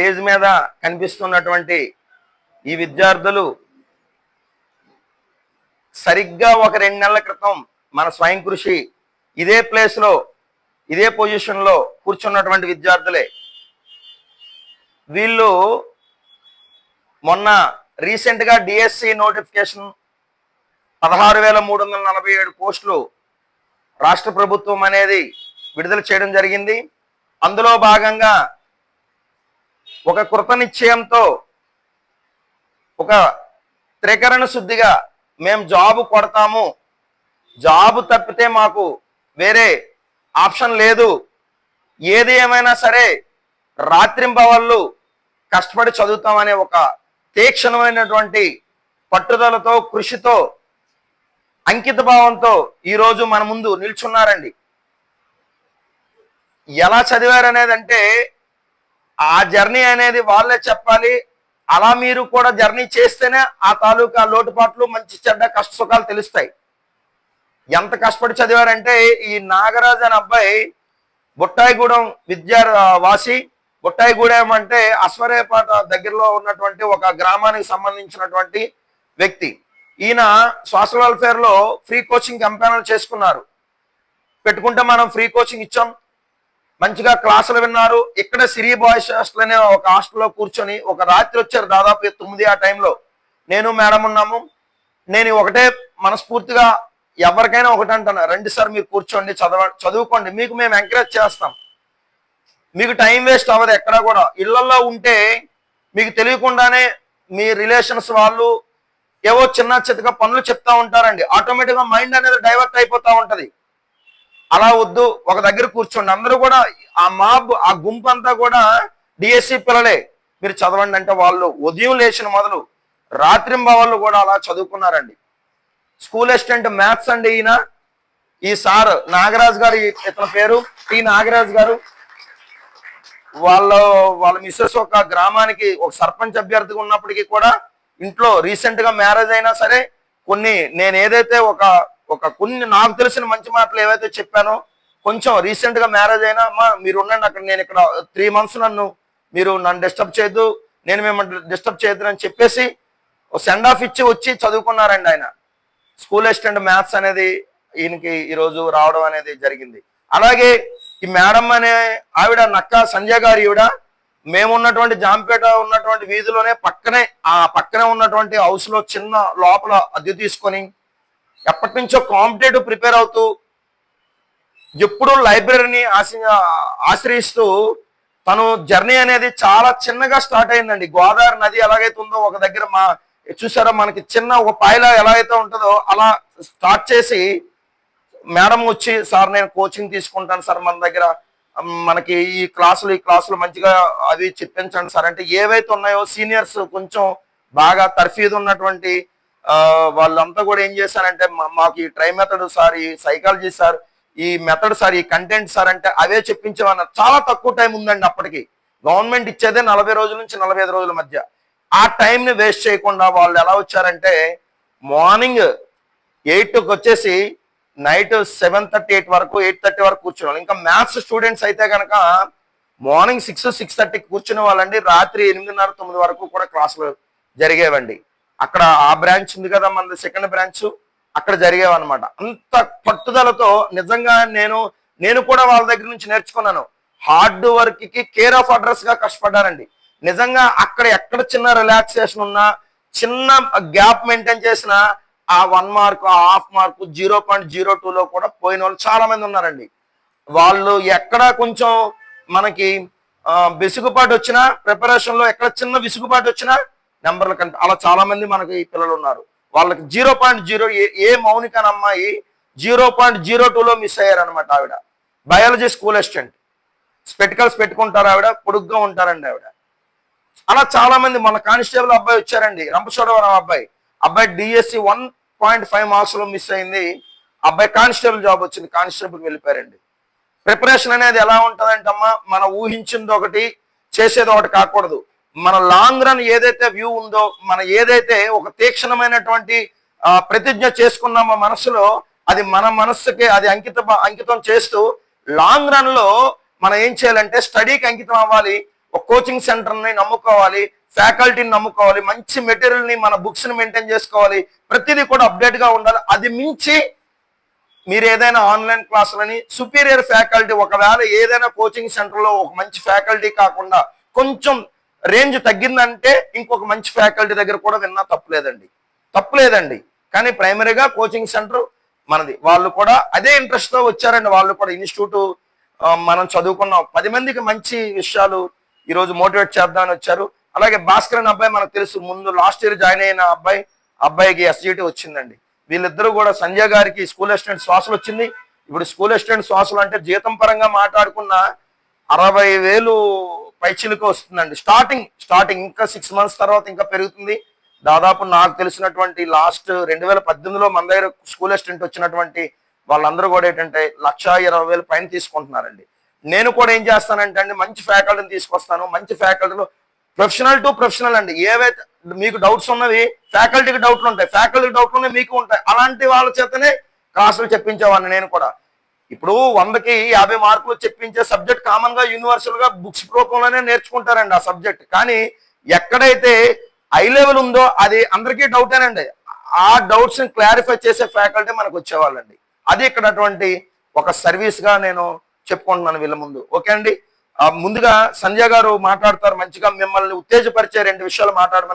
Stage మీద కనిపిస్తున్నటువంటి ఈ విద్యార్థులు సరిగ్గా ఒక 2 నెలల క్రితం మన స్వయం కృషి ఇదే ప్లేస్ లో ఇదే పొజిషన్ లో కూర్చున్నటువంటి విద్యార్థులే. వీళ్ళు మొన్న రీసెంట్ గా డిఎస్సి నోటిఫికేషన్ 16,347 పోస్టులు రాష్ట్ర ప్రభుత్వం అనేది విడుదల చేయడం జరిగింది. అందులో భాగంగా ఒక కృత నిశ్చయంతో ఒక త్రికరణ శుద్ధిగా మేము జాబ్ కొడతాము, జాబ్ తప్పితే మాకు వేరే ఆప్షన్ లేదు, ఏది ఏమైనా సరే రాత్రింబవళ్ళు కష్టపడి చదువుతామనే ఒక తీక్షణమైనటువంటి పట్టుదలతో కృషితో అంకిత భావంతో ఈరోజు మన ముందు నిల్చున్నారండి. ఎలా చదివారనేది అంటే ఆ జర్నీ అనేది వాళ్ళే చెప్పాలి. అలా మీరు కూడా జర్నీ చేస్తేనే ఆ తాలూకా లోటుపాట్లు మంచి చెడ్డ కష్ట సుఖాలు తెలుస్తాయి. ఎంత కష్టపడి చదివారంటే ఈ నాగరాజు అనే అబ్బాయి బుట్టాయిగూడెం వాసి. బుట్టాయిగూడెం అంటే అశ్వరేపాట దగ్గరలో ఉన్నటువంటి ఒక గ్రామానికి సంబంధించినటువంటి వ్యక్తి. ఈయన సోషల్ వెల్ఫేర్ లో ఫ్రీ కోచింగ్ కంపెనీలు చేసుకున్నారు. పెట్టుకుంటే మనం ఫ్రీ కోచింగ్ ఇచ్చాం, మంచిగా క్లాసులు విన్నారు. ఇక్కడ సిరి బాయ్స్ హాస్టల్ అనే ఒక హాస్టల్లో కూర్చొని ఒక రాత్రి వచ్చారు, దాదాపు 9 ఆ టైంలో. నేను మేడం ఉన్నాము. నేను ఒకటే మనస్ఫూర్తిగా ఎవరికైనా ఒకటి అంటాను, రండి సార్ మీరు కూర్చోండి, చదువుకోండి, మీకు మేము ఎంకరేజ్ చేస్తాం, మీకు టైం వేస్ట్ అవ్వదు. ఎక్కడ కూడా ఇళ్లలో ఉంటే మీకు తెలియకుండానే మీ రిలేషన్స్ వాళ్ళు ఏవో చిన్న చితక పనులు చెప్తా ఉంటారండి. ఆటోమేటిక్గా మైండ్ అనేది డైవర్ట్ అయిపోతూ ఉంటది. అలా వద్దు, ఒక దగ్గర కూర్చోండి. అందరూ కూడా ఆ గుంపు అంతా కూడా డిఎస్సి పిల్లలే, మీరు చదవండి అంటే వాళ్ళు ఉదయం లేచిన మొదలు రాత్రింబవళ్ళు కూడా అలా చదువుకున్నారండి. స్కూల్ అసిస్టెంట్ మ్యాథ్స్ అండి ఈయన. ఈ సార్ నాగరాజు గారు, ఇతని పేరు టి నాగరాజు గారు. వాళ్ళ మిస్సెస్ ఒక గ్రామానికి ఒక సర్పంచ్ అభ్యర్థిగా ఉన్నప్పటికీ కూడా ఇంట్లో రీసెంట్ గా మ్యారేజ్ అయినా సరే కొన్ని నేను ఏదైతే కొన్ని నాకు తెలిసిన మంచి మాటలు ఏవైతే చెప్పానో, కొంచెం రీసెంట్ గా మ్యారేజ్ అయినా అమ్మా మీరు ఉండండి అక్కడ, నేను ఇక్కడ 3 months మీరు నన్ను డిస్టర్బ్ చేయొద్దు, నేను మిమ్మల్ని డిస్టర్బ్ చేయొద్దు అని చెప్పేసి సెండ్ ఆఫ్ ఇచ్చి వచ్చి చదువుకున్నారండి ఆయన. స్కూల్ అసిస్టెంట్ మ్యాథ్స్ అనేది ఈయనకి ఈరోజు రావడం అనేది జరిగింది. అలాగే ఈ మేడం అనే ఆవిడ నక్క సంజయ్ గారు, ఈవిడ మేమున్నటువంటి జాంపేట ఉన్నటువంటి వీధిలోనే పక్కనే ఉన్నటువంటి హౌస్ లో చిన్న లోపల అద్దె తీసుకొని ఎప్పటి నుంచో కాంపిటేటివ్ ప్రిపేర్ అవుతూ ఎప్పుడు లైబ్రరీని ఆశ్రయిస్తూ తను జర్నీ అనేది చాలా చిన్నగా స్టార్ట్ అయిందండి. గోదావరి నది ఎలాగైతే ఉందో ఒక దగ్గర చూసారా మనకి చిన్న ఒక పాయలా ఎలాగైతే ఉంటుందో అలా స్టార్ట్ చేసి మేడం వచ్చి సార్ నేను కోచింగ్ తీసుకుంటాను సార్, మన దగ్గర మనకి ఈ క్లాసులు మంచిగా అవి చెప్పించండి సార్ అంటే ఏవైతే ఉన్నాయో సీనియర్స్ కొంచెం బాగా తర్ఫీదు ఉన్నటువంటి వాళ్ళంతా కూడా ఏం చేశారంటే మాకు ఈ ట్రై మెథడ్ సార్, ఈ సైకాలజీ సార్, ఈ మెథడ్ సార్, ఈ కంటెంట్ సార్ అంటే అవే చెప్పించేవన్నారు. చాలా తక్కువ టైం ఉందండి అప్పటికి. గవర్నమెంట్ ఇచ్చేదే 40 రోజుల నుంచి 45 రోజుల మధ్య. ఆ టైంని వేస్ట్ చేయకుండా వాళ్ళు ఎలా వచ్చారంటే మార్నింగ్ 8కి వచ్చేసి నైట్ 7:30 8 వరకు 8:30 వరకు కూర్చునేవాళ్ళు. ఇంకా మ్యాథ్స్ స్టూడెంట్స్ అయితే కనుక మార్నింగ్ 6-6:30కి కూర్చునే వాళ్ళండి. రాత్రి 8:30 9 వరకు కూడా క్లాసులు జరిగేవండి. అక్కడ ఆ బ్రాంచ్ ఉంది కదా మనది, సెకండ్ బ్రాంచ్, అక్కడ జరిగేవన్నమాట. అంత పట్టుదలతో నిజంగా నేను కూడా వాళ్ళ దగ్గర నుంచి నేర్చుకున్నాను. హార్డ్ వర్క్ కి కేర్ ఆఫ్ అడ్రస్ గా కష్టపడ్డారండి. నిజంగా అక్కడ ఎక్కడ చిన్న రిలాక్సేషన్ ఉన్నా, చిన్న గ్యాప్ మెయింటైన్ చేసిన ఆ 1 మార్క్, ఆ హాఫ్ మార్క్, 0.02లో కూడా పోయిన వాళ్ళు చాలా మంది ఉన్నారండి. వాళ్ళు ఎక్కడ కొంచెం మనకి విసుగుబాటు వచ్చినా, ప్రిపరేషన్ లో ఎక్కడ చిన్న విసుగుబాటు వచ్చినా నెంబర్లు అలా చాలా మంది మనకి పిల్లలు ఉన్నారు. వాళ్ళకి 0.0 ఏ మౌనిక అనే అమ్మాయి 0.02లో మిస్ అయ్యారనమాట. ఆవిడ బయాలజీ స్కూల్ అసిస్టెంట్, స్పెటికల్స్ పెట్టుకుంటారు ఆవిడ, పొడుగ్గా ఉంటారండి ఆవిడ. అలా చాలా మంది. మన కానిస్టేబుల్ అబ్బాయి వచ్చారండి, రంపచోడవరం అబ్బాయి డిఎస్సి 1.5 మార్క్స్ లో మిస్ అయింది. అబ్బాయి కానిస్టేబుల్ జాబ్ వచ్చింది, కానిస్టేబుల్కి వెళ్ళిపోయారండి. ప్రిపరేషన్ అనేది ఎలా ఉంటుందంటమ్మా, మనం ఊహించింది ఒకటి చేసేది ఒకటి కాకూడదు. మన లాంగ్ రన్ ఏదైతే వ్యూ ఉందో, మన ఏదైతే ఒక తీక్షణమైనటువంటి ప్రతిజ్ఞ చేసుకున్నామో మనసులో, అది మన మనస్సుకి అది అంకితం చేస్తూ లాంగ్ రన్ లో మనం ఏం చేయాలంటే స్టడీకి అంకితం అవ్వాలి. ఒక కోచింగ్ సెంటర్ని నమ్ముకోవాలి, ఫ్యాకల్టీని నమ్ముకోవాలి, మంచి మెటీరియల్ని మన బుక్స్ని మెయింటైన్ చేసుకోవాలి, ప్రతిదీ కూడా అప్డేట్గా ఉండాలి. అది మించి మీరు ఏదైనా ఆన్లైన్ క్లాసులని సుపీరియర్ ఫ్యాకల్టీ, ఒకవేళ ఏదైనా కోచింగ్ సెంటర్లో ఒక మంచి ఫ్యాకల్టీ కాకుండా కొంచెం రేంజ్ తగ్గిందంటే ఇంకొక మంచి ఫ్యాకల్టీ దగ్గర కూడా విన్నా తప్పులేదండి. కానీ ప్రైమరీగా కోచింగ్ సెంటర్ మనది, వాళ్ళు కూడా అదే ఇంట్రెస్ట్తో వచ్చారండి. వాళ్ళు కూడా ఇన్స్టిట్యూట్ మనం చదువుకున్నాం, 10 మందికి మంచి విషయాలు ఈరోజు మోటివేట్ చేద్దామని వచ్చారు. అలాగే భాస్కర్ అనే అబ్బాయి మనకు తెలుసు, ముందు లాస్ట్ ఇయర్ జాయిన్ అయిన అబ్బాయికి SGT వచ్చిందండి. వీళ్ళిద్దరూ కూడా సంజయ్ గారికి స్కూల్ అసిస్టెంట్ శ్వాసలు వచ్చింది. ఇప్పుడు స్కూల్ అసిస్టెంట్ శ్వాసలు అంటే జీతం పరంగా మాట్లాడుకున్న 60,000 పైచిలకు వస్తుందండి. స్టార్టింగ్ ఇంకా 6 months తర్వాత ఇంకా పెరుగుతుంది. దాదాపు నాకు తెలిసినటువంటి లాస్ట్ 2018లో మన దగ్గర స్కూల్ అసిస్టెంట్ వచ్చినటువంటి వాళ్ళందరూ కూడా ఏంటంటే 1,20,000 పైన తీసుకుంటున్నారండి. నేను కూడా ఏం చేస్తానంటే అండి, మంచి ఫ్యాకల్టీని తీసుకొస్తాను. మంచి ఫ్యాకల్టీలో ప్రొఫెషనల్ టు ప్రొఫెషనల్ అండి. ఏవైతే మీకు డౌట్స్ ఉన్నవి ఫ్యాకల్టీకి డౌట్లు ఉంటాయి, ఫ్యాకల్టీకి డౌట్లు ఉన్నాయి, మీకు ఉంటాయి. అలాంటి వాళ్ళ చేతనే క్లాసులు చెప్పించేవాడిని నేను కూడా. ఇప్పుడు 100కి 50 మార్కులు చెప్పించే సబ్జెక్ట్ కామన్ గా యూనివర్సల్ గా బుక్స్ రూపంలోనే నేర్చుకుంటారండి ఆ సబ్జెక్ట్. కానీ ఎక్కడైతే హై లెవెల్ ఉందో అది అందరికీ డౌటేనండి. ఆ డౌట్స్ ని క్లారిఫై చేసే ఫ్యాకల్టీ మనకు వచ్చేవాళ్ళండి. అది ఇక్కడ అటువంటి ఒక సర్వీస్ గా నేను చెప్పుకుంటున్నాను వీళ్ళ ముందు. ఓకే అండి. ముందుగా సంజయ్ గారు మాట్లాడతారు, మంచిగా మిమ్మల్ని ఉత్తేజపరిచే 2 విషయాలు మాట్లాడమని